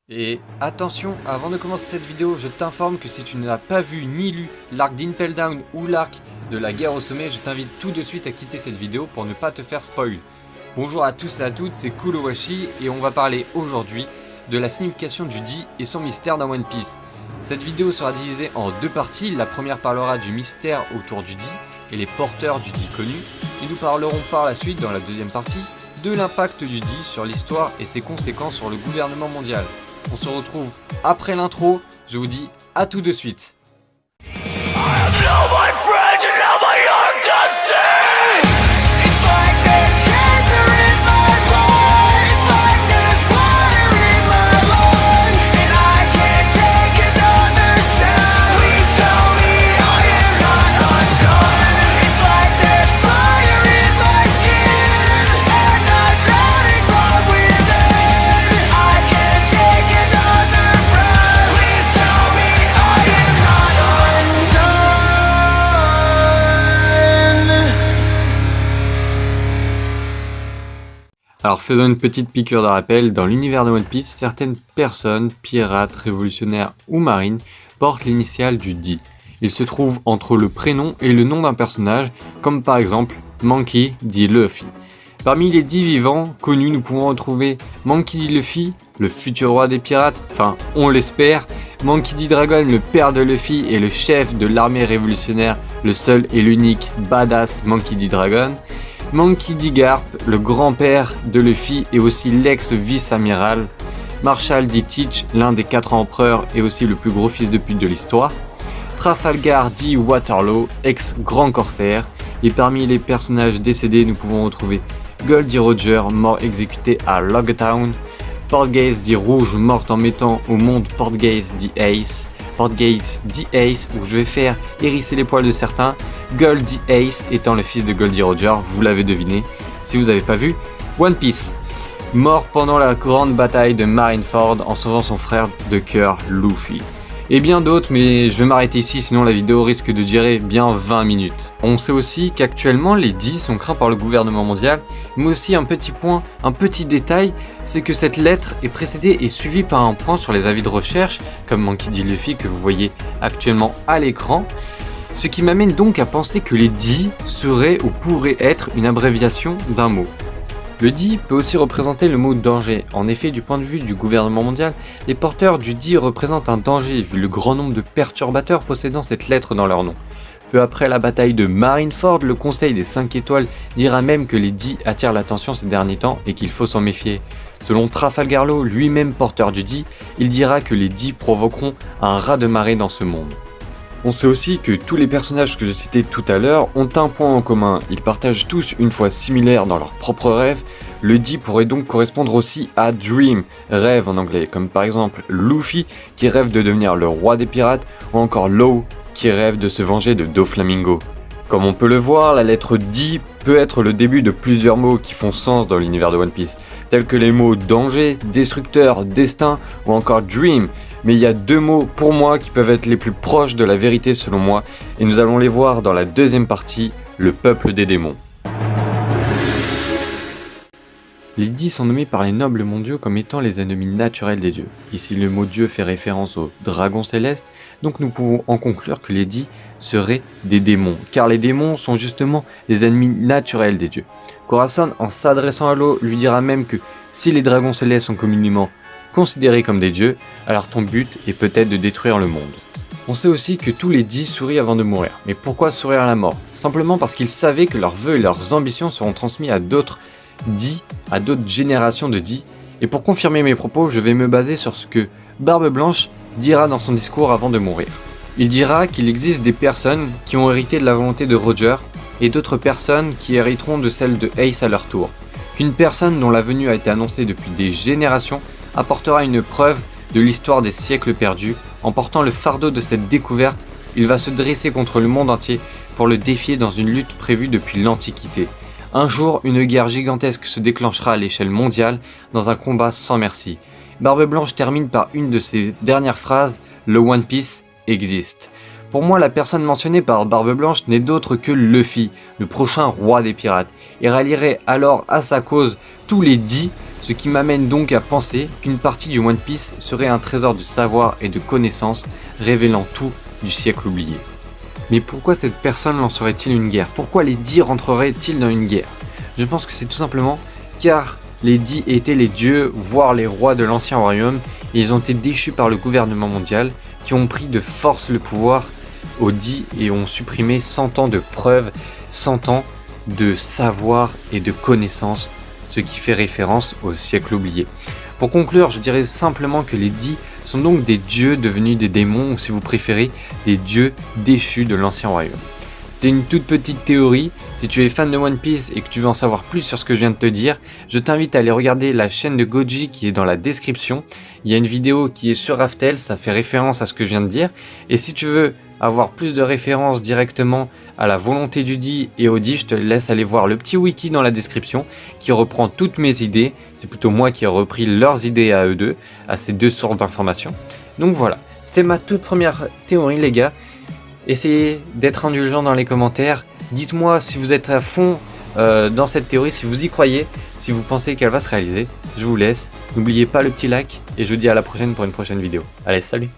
Et attention, avant de commencer cette vidéo, je t'informe que si tu n'as pas vu ni lu l'arc d'Impel Down ou l'arc de la guerre au sommet, je t'invite tout de suite à quitter cette vidéo pour ne pas te faire spoil. Bonjour à tous et à toutes, c'est Kurowashi et on va parler aujourd'hui de la signification du Di et son mystère dans One Piece. Cette vidéo sera divisée en deux parties, la première parlera du mystère autour du Di et les porteurs du Di connus, et nous parlerons par la suite dans la deuxième partie de l'impact du Di sur l'histoire et ses conséquences sur le gouvernement mondial. On se retrouve après l'intro, je vous dis à tout de suite. Alors faisons une petite piqûre de rappel, dans l'univers de One Piece, certaines personnes, pirates, révolutionnaires ou marines, portent l'initiale du Di. Il se trouve entre le prénom et le nom d'un personnage, comme par exemple Monkey D. Luffy. Parmi les Di vivants connus, nous pouvons retrouver Monkey D. Luffy, le futur roi des pirates, enfin on l'espère, Monkey D. Dragon, le père de Luffy et le chef de l'armée révolutionnaire, le seul et l'unique badass Monkey D. Dragon, Monkey D. Garp, le grand-père de Luffy et aussi l'ex-vice-amiral, Marshall D. Teach, l'un des 4 empereurs et aussi le plus gros fils de pute de l'histoire, Trafalgar D. Waterloo, ex-grand corsaire, et parmi les personnages décédés nous pouvons retrouver Goldie Roger, mort exécuté à Logtown, Portgaze D. Rouge, morte en mettant au monde Portgaze D. Ace, Portgaze D. Ace, où je vais faire hérisser les poils de certains, Goldie Ace étant le fils de Goldie Roger, vous l'avez deviné, si vous n'avez pas vu One Piece. Mort pendant la grande bataille de Marineford en sauvant son frère de cœur Luffy. Et bien d'autres, mais je vais m'arrêter ici, sinon la vidéo risque de durer bien 20 minutes. On sait aussi qu'actuellement les Di sont craints par le gouvernement mondial, mais aussi un petit détail, c'est que cette lettre est précédée et suivie par un point sur les avis de recherche, comme Monkey D. Luffy que vous voyez actuellement à l'écran, ce qui m'amène donc à penser que les Di seraient ou pourraient être une abréviation d'un mot. Le Di peut aussi représenter le mot danger. En effet, du point de vue du gouvernement mondial, les porteurs du Di représentent un danger vu le grand nombre de perturbateurs possédant cette lettre dans leur nom. Peu après la bataille de Marineford, le Conseil des 5 étoiles dira même que les Di attirent l'attention ces derniers temps et qu'il faut s'en méfier. Selon Trafalgar Law, lui-même porteur du Di, il dira que les Di provoqueront un raz-de-marée dans ce monde. On sait aussi que tous les personnages que j'ai cités tout à l'heure ont un point en commun, ils partagent tous une foi similaire dans leurs propres rêves. Le Di pourrait donc correspondre aussi à Dream, rêve en anglais, comme par exemple Luffy qui rêve de devenir le roi des pirates, ou encore Law qui rêve de se venger de Doflamingo. Comme on peut le voir, la lettre Di peut être le début de plusieurs mots qui font sens dans l'univers de One Piece, tels que les mots danger, destructeur, destin ou encore dream. Mais il y a 2 mots pour moi qui peuvent être les plus proches de la vérité selon moi, et nous allons les voir dans la deuxième partie, le peuple des démons. Les Di sont nommés par les nobles mondiaux comme étant les ennemis naturels des dieux. Ici le mot dieu fait référence aux dragons célestes, donc nous pouvons en conclure que les Di seraient des démons, car les démons sont justement les ennemis naturels des dieux. Corazon, en s'adressant à Law, lui dira même que si les dragons célestes sont communément considérés comme des dieux, alors ton but est peut-être de détruire le monde. On sait aussi que tous les Di sourient avant de mourir. Mais pourquoi sourire à la mort? Simplement parce qu'ils savaient que leurs vœux et leurs ambitions seront transmis à d'autres Di, à d'autres générations de Di. Et pour confirmer mes propos, je vais me baser sur ce que Barbe Blanche dira dans son discours avant de mourir. Il dira qu'il existe des personnes qui ont hérité de la volonté de Roger et d'autres personnes qui hériteront de celle de Ace à leur tour. Qu'une personne dont la venue a été annoncée depuis des générations apportera une preuve de l'histoire des siècles perdus. En portant le fardeau de cette découverte, il va se dresser contre le monde entier pour le défier dans une lutte prévue depuis l'Antiquité. Un jour, une guerre gigantesque se déclenchera à l'échelle mondiale dans un combat sans merci. Barbe Blanche termine par une de ses dernières phrases, le One Piece existe. Pour moi, la personne mentionnée par Barbe Blanche n'est d'autre que Luffy, le prochain roi des pirates, et rallierait alors à sa cause tous les Di Ce qui m'amène donc à penser qu'une partie du One Piece serait un trésor de savoir et de connaissances révélant tout du siècle oublié. Mais pourquoi cette personne lancerait-il une guerre? Pourquoi les Dix rentreraient-ils dans une guerre? Je pense que c'est tout simplement car les Dix étaient les dieux, voire les rois de l'ancien royaume, et ils ont été déchus par le gouvernement mondial, qui ont pris de force le pouvoir aux Dix et ont supprimé 100 ans de preuves, 100 ans de savoir et de connaissances, ce qui fait référence au siècle oublié. Pour conclure, je dirais simplement que les Dix sont donc des dieux devenus des démons, ou si vous préférez, des dieux déchus de l'ancien royaume. C'est une toute petite théorie. Si tu es fan de One Piece et que tu veux en savoir plus sur ce que je viens de te dire, je t'invite à aller regarder la chaîne de Goji qui est dans la description. Il y a une vidéo qui est sur Raftel, ça fait référence à ce que je viens de dire. Et si tu veux avoir plus de références directement à la volonté du Di et au Di, je te laisse aller voir le petit wiki dans la description qui reprend toutes mes idées. C'est plutôt moi qui ai repris leurs idées à eux deux, à ces deux sources d'informations. Donc voilà, c'était ma toute première théorie les gars. Essayez d'être indulgent dans les commentaires. Dites-moi si vous êtes à fond dans cette théorie, si vous y croyez, si vous pensez qu'elle va se réaliser. Je vous laisse. N'oubliez pas le petit like et je vous dis à la prochaine pour une prochaine vidéo. Allez, salut!